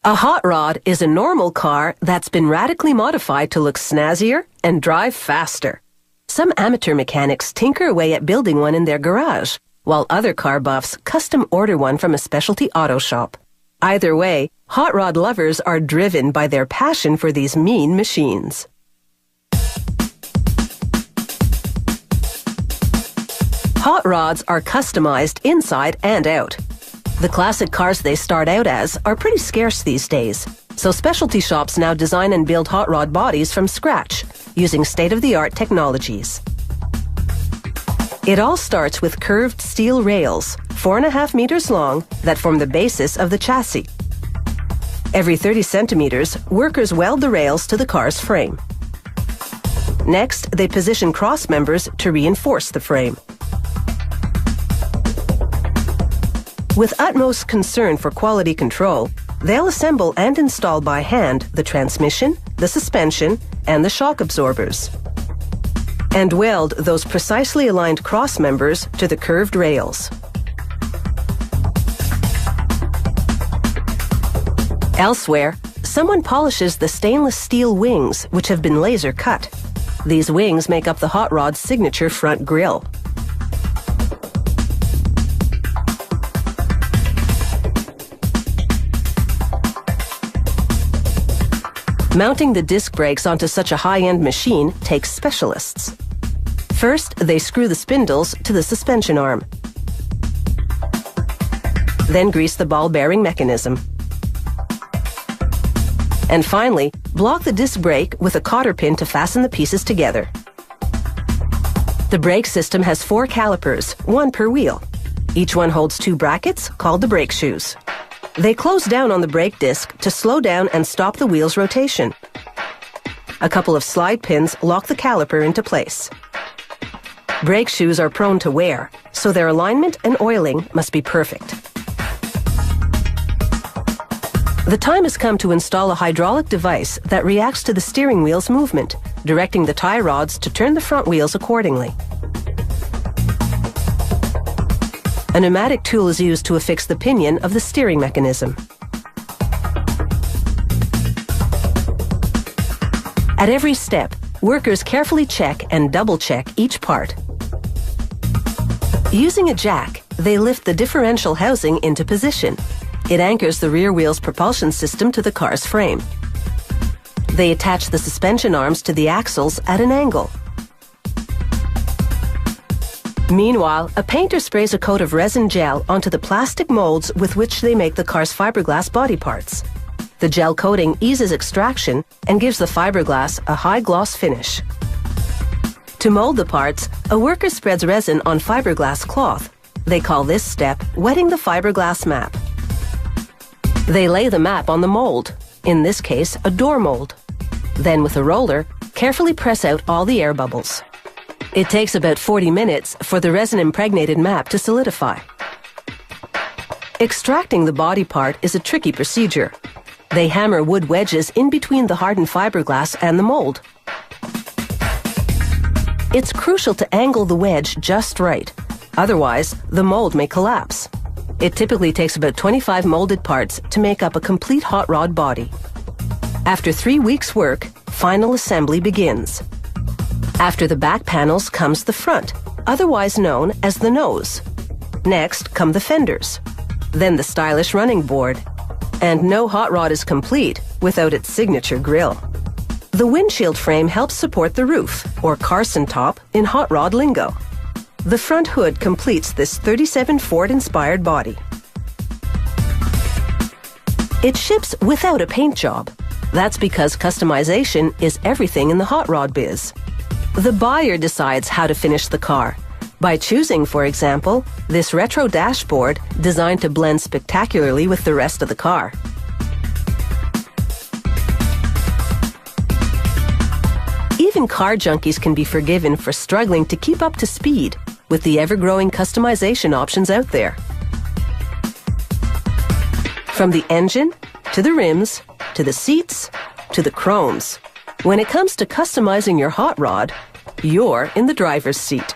A hot rod is a normal car that's been radically modified to look snazzier and drive faster. Some amateur mechanics tinker away at building one in their garage, while other car buffs custom order one from a specialty auto shop. Either way, hot rod lovers are driven by their passion for these mean machines. Hot rods are customized inside and out. The classic cars they start out as are pretty scarce these days, so specialty shops now design and build hot rod bodies from scratch, using state-of-the-art technologies. It all starts with curved steel rails, 4.5 meters long, that form the basis of the chassis. Every 30 centimeters, workers weld the rails to the car's frame. Next, they position cross members to reinforce the frame. With utmost concern for quality control, they'll assemble and install by hand the transmission, the suspension, and the shock absorbers, and weld those precisely aligned cross members to the curved rails. Elsewhere, someone polishes the stainless steel wings, which have been laser cut. These wings make up the hot rod's signature front grille. Mounting the disc brakes onto such a high-end machine takes specialists. First, they screw the spindles to the suspension arm. Then grease the ball bearing mechanism. And finally, block the disc brake with a cotter pin to fasten the pieces together. The brake system has 4 calipers, 1 per wheel. Each one holds 2 brackets, called the brake shoes. They close down on the brake disc to slow down and stop the wheel's rotation. A couple of slide pins lock the caliper into place. Brake shoes are prone to wear, so their alignment and oiling must be perfect. The time has come to install a hydraulic device that reacts to the steering wheel's movement, directing the tie rods to turn the front wheels accordingly. A pneumatic tool is used to affix the pinion of the steering mechanism. At every step, workers carefully check and double-check each part. Using a jack, they lift the differential housing into position. It anchors the rear wheel's propulsion system to the car's frame. They attach the suspension arms to the axles at an angle. Meanwhile, a painter sprays a coat of resin gel onto the plastic molds with which they make the car's fiberglass body parts. The gel coating eases extraction and gives the fiberglass a high-gloss finish. To mold the parts, a worker spreads resin on fiberglass cloth. They call this step wetting the fiberglass map. They lay the map on the mold, in this case a door mold. Then with a roller, carefully press out all the air bubbles. It takes about 40 minutes for the resin-impregnated map to solidify. Extracting the body part is a tricky procedure. They hammer wood wedges in between the hardened fiberglass and the mold. It's crucial to angle the wedge just right. Otherwise, the mold may collapse. It typically takes about 25 molded parts to make up a complete hot rod body. After 3 weeks' work, final assembly begins. After the back panels comes the front, otherwise known as the nose. Next come the fenders, then the stylish running board. And no hot rod is complete without its signature grille. The windshield frame helps support the roof, or Carson top in hot rod lingo. The front hood completes this 37 Ford-inspired body. It ships without a paint job. That's because customization is everything in the hot rod biz. The buyer decides how to finish the car by choosing, for example, this retro dashboard designed to blend spectacularly with the rest of the car. Even car junkies can be forgiven for struggling to keep up to speed with the ever-growing customization options out there. From the engine, to the rims, to the seats, to the chromes. When it comes to customizing your hot rod, you're in the driver's seat.